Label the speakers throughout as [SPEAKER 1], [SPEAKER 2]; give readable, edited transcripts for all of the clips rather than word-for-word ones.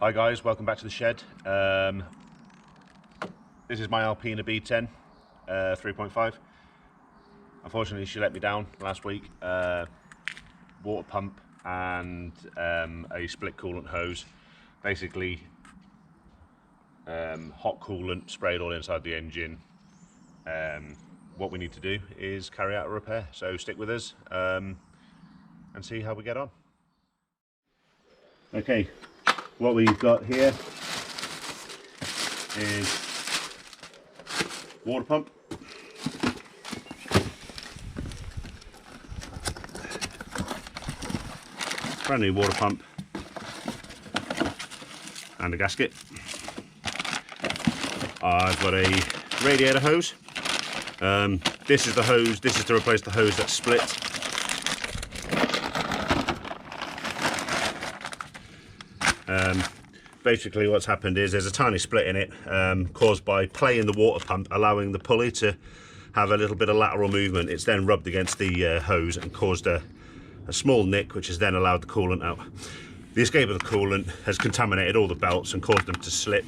[SPEAKER 1] Hi guys, welcome back to the shed. This is my Alpina B10 3.5. Unfortunately she let me down last week. Water pump and a split coolant hose. Basically hot coolant sprayed all inside the engine. What we need to do is carry out a repair, so stick with us and see how we get on. Okay, what we've got here is water pump, brand new water pump and a gasket. I've got a radiator hose. This is the hose, this is to replace the hose that's split. Basically what's happened is there's a tiny split in it caused by play in the water pump, allowing the pulley to have a little bit of lateral movement. It's then rubbed against the hose and caused a small nick, which has then allowed the coolant out. The escape of the coolant has contaminated all the belts and caused them to slip.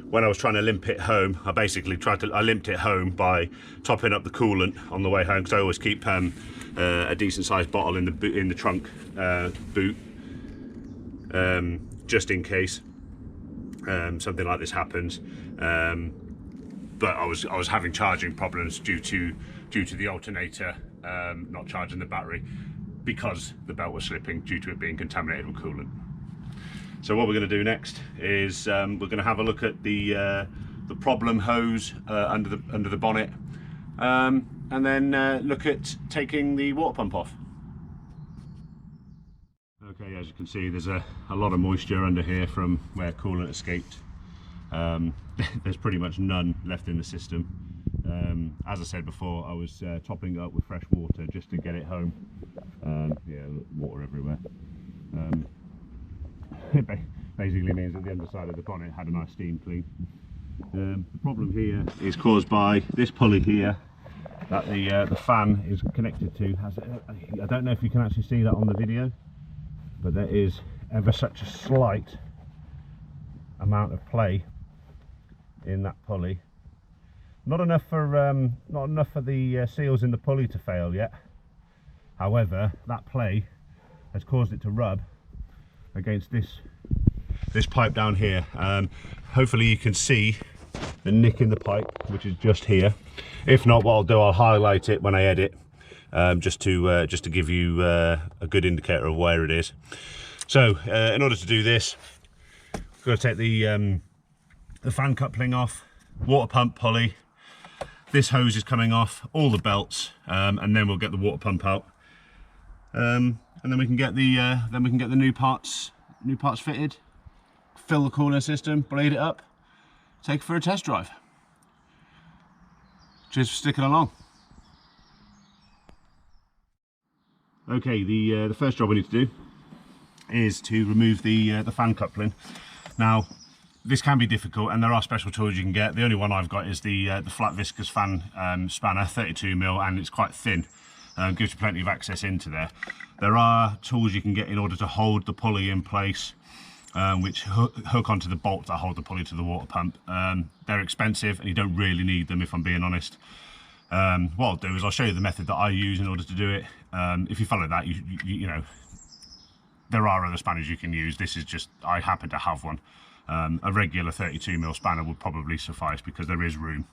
[SPEAKER 1] When I was trying to limp it home, I basically I limped it home by topping up the coolant on the way home, because I always keep a decent sized bottle in the trunk boot, just in case something like this happens. But I was having charging problems due to the alternator not charging the battery, because the belt was slipping due to it being contaminated with coolant. So what we're going to do next is we're going to have a look at the problem hose under the bonnet, and then look at taking the water pump off. Okay, as you can see, there's a lot of moisture under here from where coolant escaped. There's pretty much none left in the system. As I said before, I was topping it up with fresh water just to get it home. Yeah, water everywhere. It basically means that the underside of the bonnet had a nice steam clean. The problem here is caused by this pulley here that the fan is connected to. I don't know if you can actually see that on the video, but there is ever such a slight amount of play in that pulley. Not enough for the seals in the pulley to fail yet. However, that play has caused it to rub against this pipe down here. Hopefully you can see the nick in the pipe, which is just here. If not, what I'll do, I'll highlight it when I edit, just to give you a good indicator of where it is. So in order to do this, we've got to take the fan coupling off, water pump pulley. This hose is coming off, all the belts, and then we'll get the water pump out, and then we can get the new parts fitted, fill the cooling system, blade it up, take it for a test drive. Cheers for sticking along. Okay, the first job we need to do is to remove the fan coupling. Now, this can be difficult, and there are special tools you can get. The only one I've got is the flat viscous fan spanner, 32mm, and it's quite thin. Gives you plenty of access into there. There are tools you can get in order to hold the pulley in place, which hook onto the bolts that hold the pulley to the water pump. They're expensive, and you don't really need them, if I'm being honest. What I'll do is I'll show you the method that I use in order to do it. If you follow that, you know, there are other spanners you can use. This is just, I happen to have one. A regular 32mm spanner would probably suffice, because there is room.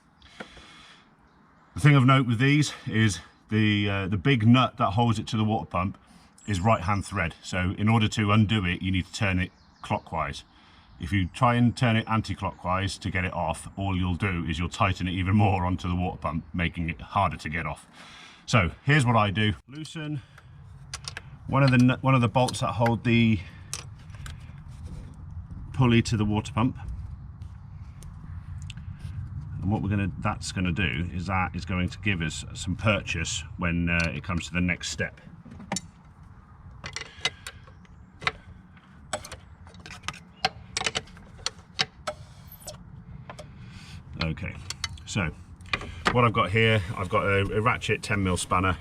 [SPEAKER 1] The thing of note with these is the big nut that holds it to the water pump is right hand thread. So in order to undo it, you need to turn it clockwise. If you try and turn it anti-clockwise to get it off, all you'll do is you'll tighten it even more onto the water pump, making it harder to get off. So here's what I do: loosen one of the bolts that hold the pulley to the water pump, and what that's going to do is that is going to give us some purchase when it comes to the next step. Okay, so what I've got here, I've got a ratchet 10mm spanner,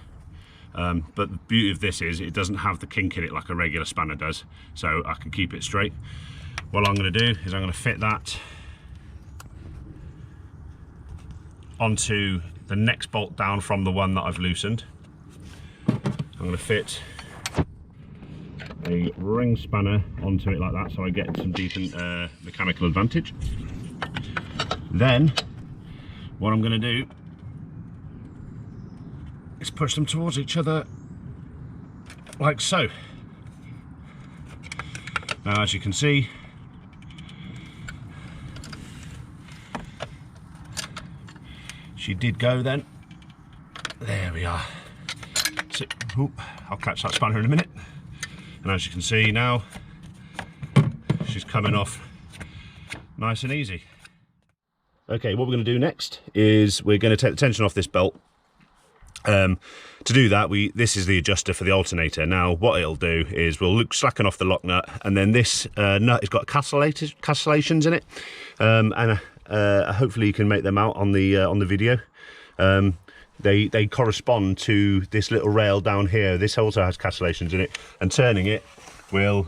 [SPEAKER 1] but the beauty of this is it doesn't have the kink in it like a regular spanner does, so I can keep it straight. what I'm going to do is I'm going to fit that onto the next bolt down from the one that I've loosened. I'm going to fit a ring spanner onto it like that, so I get some decent mechanical advantage. Then what I'm going to do is push them towards each other like so. Now, as you can see, she did go then. There we are. So, I'll catch that spanner in a minute. And as you can see now, she's coming off nice and easy. Okay, what we're going to do next is we're going to take the tension off this belt. To do that, this is the adjuster for the alternator. Now, what it'll do is we'll slacken off the lock nut, and then this nut has got castellations in it, and hopefully you can make them out on the video. They correspond to this little rail down here. This also has castellations in it, and turning it will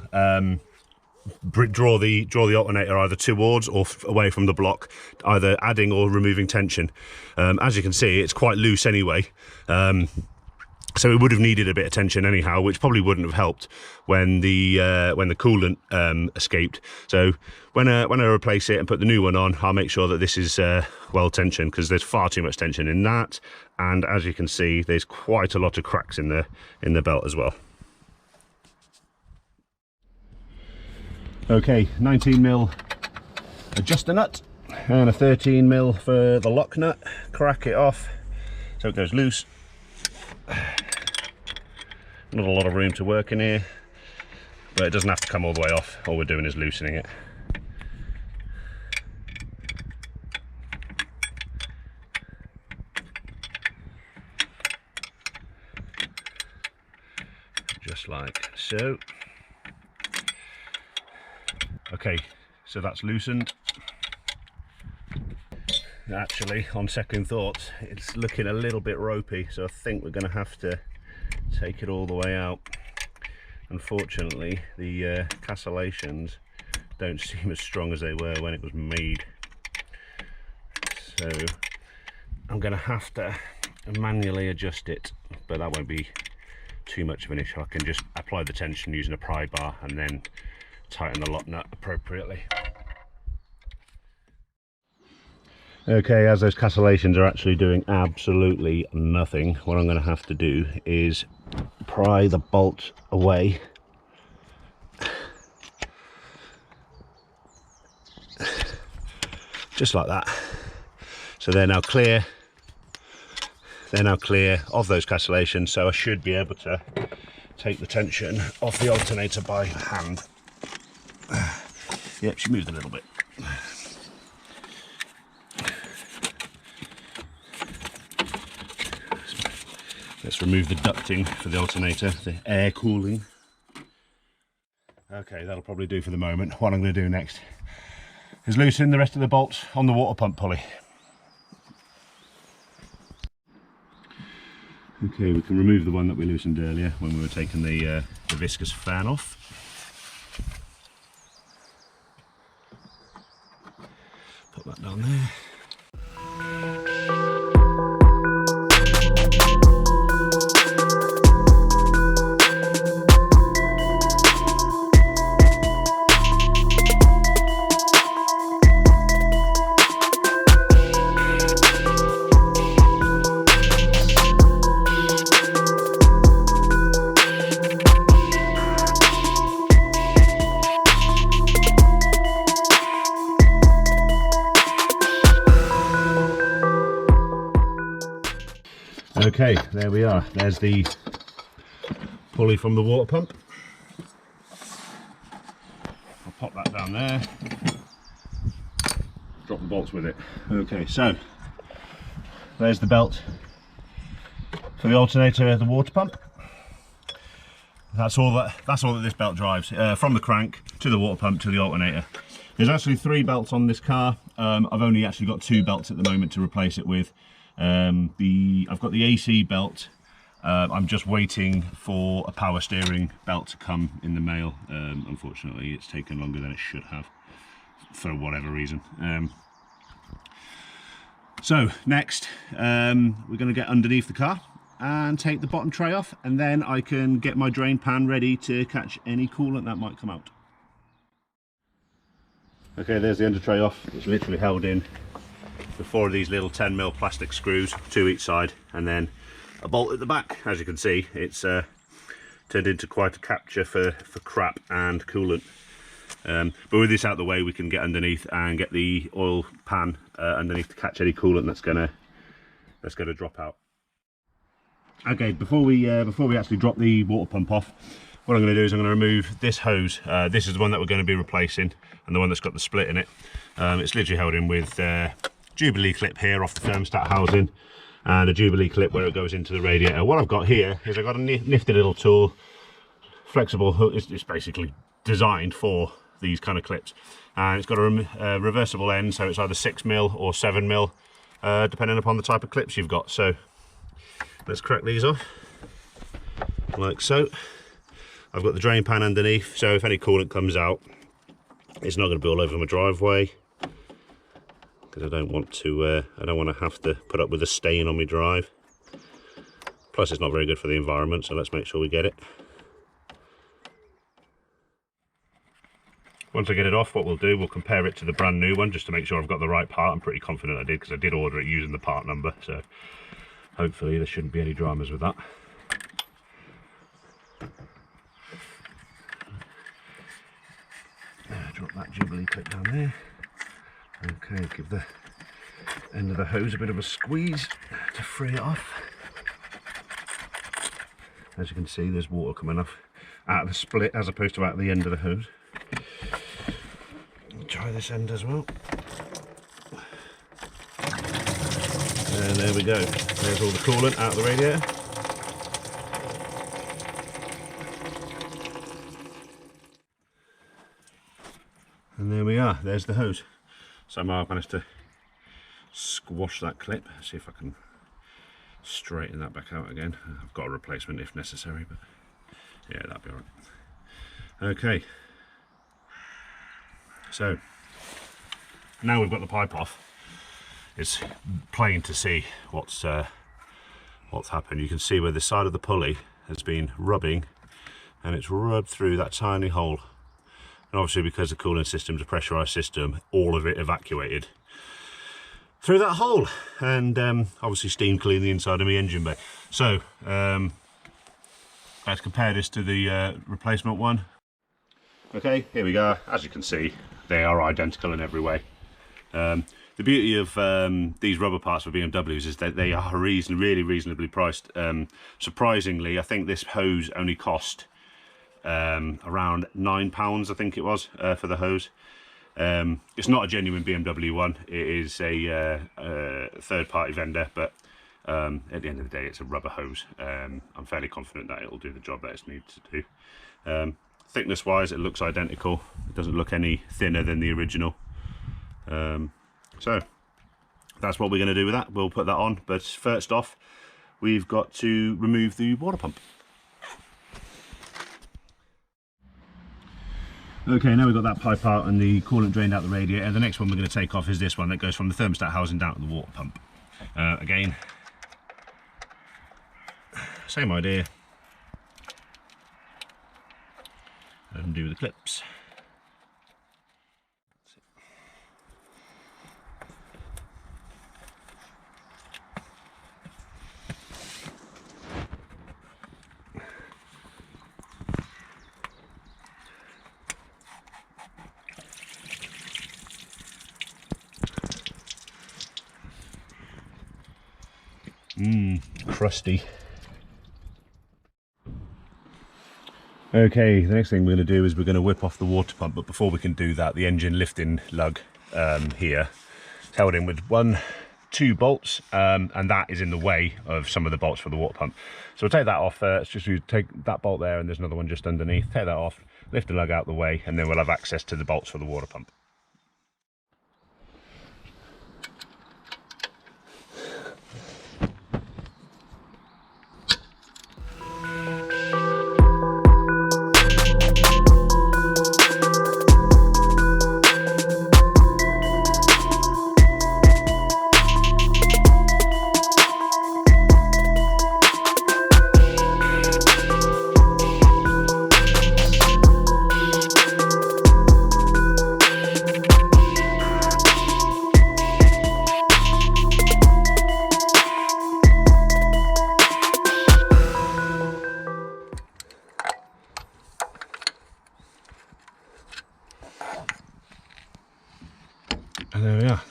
[SPEAKER 1] draw the alternator either towards or away from the block, either adding or removing tension. As you can see, it's quite loose anyway, so it would have needed a bit of tension anyhow, which probably wouldn't have helped when the coolant escaped. So when I replace it and put the new one on, I'll make sure that this is well tensioned, because there's far too much tension in that, and as you can see, there's quite a lot of cracks in the belt as well. Okay, 19mm adjuster nut and a 13mm for the lock nut. Crack it off so it goes loose. Not a lot of room to work in here, but it doesn't have to come all the way off. All we're doing is loosening it. Just like so. Okay, so that's loosened. Actually, on second thoughts, it's looking a little bit ropey, so I think we're going to have to take it all the way out. Unfortunately, the castellations don't seem as strong as they were when it was made, so I'm going to have to manually adjust it, but that won't be too much of an issue. I can just apply the tension using a pry bar and then tighten the lock nut appropriately. Okay, as those castellations are actually doing absolutely nothing, what I'm going to have to do is pry the bolt away. Just like that. So they're now clear. They're now clear of those castellations, so I should be able to take the tension off the alternator by hand. Yep, she moved a little bit. Let's remove the ducting for the alternator, the air cooling. Okay, that'll probably do for the moment. What I'm going to do next is loosen the rest of the bolts on the water pump pulley. Okay, we can remove the one that we loosened earlier when we were taking the viscous fan off. Put that down there. Okay, there we are. There's the pulley from the water pump. I'll pop that down there. Drop the bolts with it. Okay, so there's the belt for the alternator, the water pump. That's all that this belt drives, from the crank to the water pump to the alternator. There's actually 3 belts on this car. I've only actually got 2 belts at the moment to replace it with. I've got the AC belt. I'm just waiting for a power steering belt to come in the mail. Unfortunately, it's taken longer than it should have. for whatever reason. So next, we're going to get underneath the car and take the bottom tray off, and then I can get my drain pan ready to catch any coolant that might come out. Okay, there's the under tray off. It's literally held in with 4 of these little 10mm plastic screws, 2 each side, and then a bolt at the back. As you can see, it's turned into quite a capture for crap and coolant. But with this out of the way, we can get underneath and get the oil pan underneath to catch any coolant that's gonna drop out. Okay, before we actually drop the water pump off, what I'm going to do is I'm going to remove this hose. This is the one that we're going to be replacing, and the one that's got the split in it. It's literally held in with Jubilee clip here off the thermostat housing, and a Jubilee clip where it goes into the radiator. What I've got here is I've got a nifty little tool, flexible hook. It's basically designed for these kind of clips, and it's got a reversible end, so it's either 6mm or 7mm, depending upon the type of clips you've got. So let's crack these off like so. I've got the drain pan underneath, so if any coolant comes out, it's not going to be all over my driveway, because I don't want to have to put up with a stain on my drive. Plus it's not very good for the environment, so let's make sure we get it. Once I get it off, what we'll do, we'll compare it to the brand new one just to make sure I've got the right part. I'm pretty confident I did, because I did order it using the part number, so hopefully there shouldn't be any dramas with that. Drop that Jubilee clip down there. Okay, give the end of the hose a bit of a squeeze to free it off. As you can see, there's water coming off out of the split as opposed to out of the end of the hose. Try this end as well. And there we go. There's all the coolant out of the radiator. And there we are, there's the hose. Somehow I've managed to squash that clip. See if I can straighten that back out again. I've got a replacement if necessary, but yeah, that'll be alright. Okay, so now we've got the pipe off, it's plain to see what's happened. You can see where the side of the pulley has been rubbing, and it's rubbed through that tiny hole. And obviously, because the cooling system's a pressurised system, all of it evacuated through that hole, and obviously steam cleaned the inside of my engine bay. So let's compare this to the replacement one. Okay, here we go. As you can see, they are identical in every way. The beauty of these rubber parts for BMWs is that they are really reasonably priced. Surprisingly, I think this hose only cost around £9, I think it was, for the hose. It's not a genuine BMW one, it is a third-party vendor, but at the end of the day it's a rubber hose. I'm fairly confident that it'll do the job that it needs to do. Thickness wise, it looks identical. It doesn't look any thinner than the original. So that's what we're going to do with that. We'll put that on, but first off we've got to remove the water pump. Okay, now we've got that pipe out and the coolant drained out the radiator. The next one we're going to take off is this one that goes from the thermostat housing down to the water pump. Again, same idea. Undo the clips. Crusty. Okay, the next thing we're going to do is we're going to whip off the water pump, but before we can do that, the engine lifting lug here is held in with 2 bolts, and that is in the way of some of the bolts for the water pump. So we'll take that off first. Just you take that bolt there, and there's another one just underneath. Take that off, lift the lug out the way, and then we'll have access to the bolts for the water pump.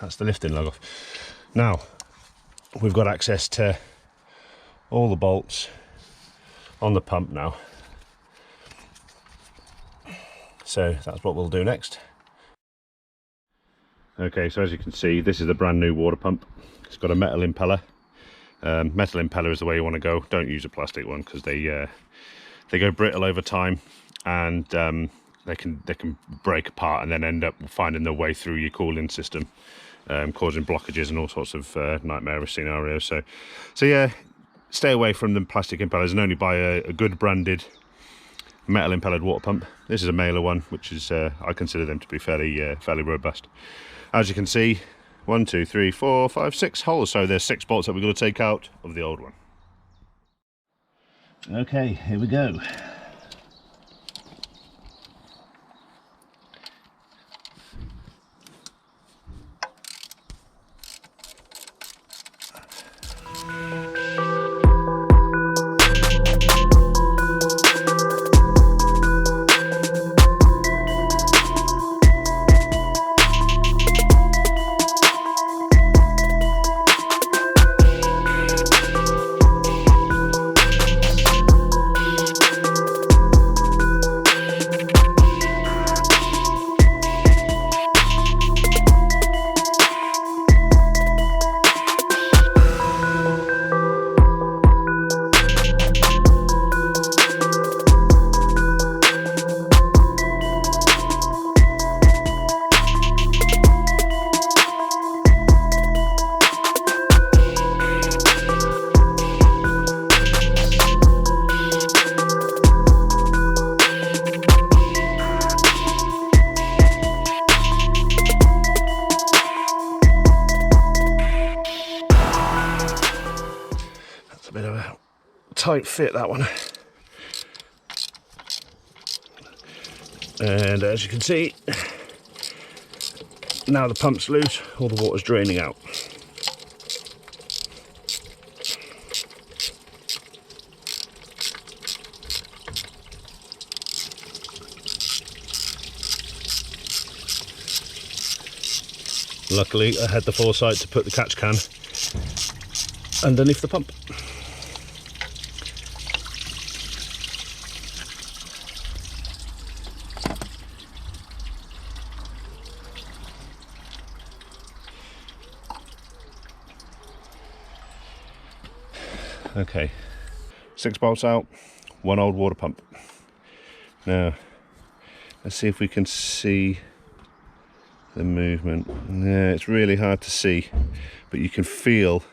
[SPEAKER 1] That's the lifting lug off. Now we've got access to all the bolts on the pump now, so that's what we'll do next. Okay, so as you can see, this is a brand new water pump. It's got a metal impeller. Metal impeller is the way you want to go. Don't use a plastic one because they go brittle over time, and they can break apart and then end up finding their way through your cooling system, causing blockages and all sorts of nightmarish scenarios. So yeah, stay away from the plastic impellers and only buy a good branded metal impellered water pump. This is a Mailer one, which is I consider them to be fairly robust. As you can see, 1, 2, 3, 4, 5, 6 holes. So there's 6 bolts that we're going to take out of the old one. Okay, here we go. Bit of a tight fit, that one. And as you can see, now the pump's loose, all the water's draining out. Luckily I had the foresight to put the catch can underneath the pump. Okay, 6 bolts out, 1 old water pump. Now, let's see if we can see the movement. Yeah, it's really hard to see, but you can feel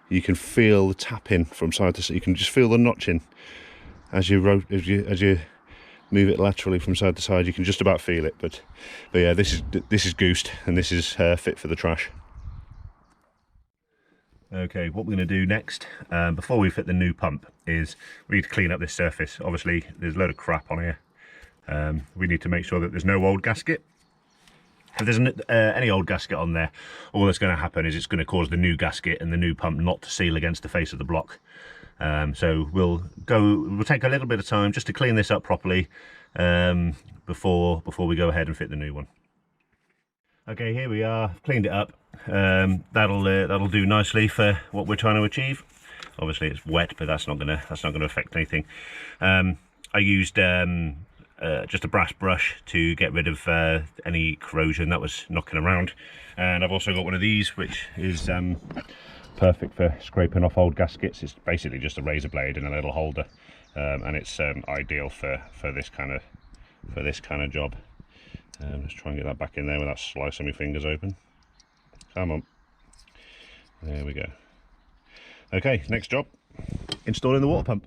[SPEAKER 1] the tapping from side to side. You can just feel the notching as you move it laterally from side to side. You can just about feel it, but yeah, this is goosed, and this is fit for the trash. Okay, what we're going to do next, before we fit the new pump, is we need to clean up this surface. Obviously, there's a load of crap on here. We need to make sure that there's no old gasket. If there's any old gasket on there, all that's going to happen is it's going to cause the new gasket and the new pump not to seal against the face of the block. So we'll take a little bit of time just to clean this up properly before we go ahead and fit the new one. Okay, here we are, cleaned it up. That'll do nicely for what we're trying to achieve. Obviously it's wet, but that's not gonna affect anything. I used just a brass brush to get rid of any corrosion that was knocking around, and I've also got one of these which is perfect for scraping off old gaskets. It's basically just a razor blade and a little holder, and it's ideal for this kind of job. Let's try and get that back in there without slicing my fingers open. Come on. There we go. Okay, next job, installing the water pump.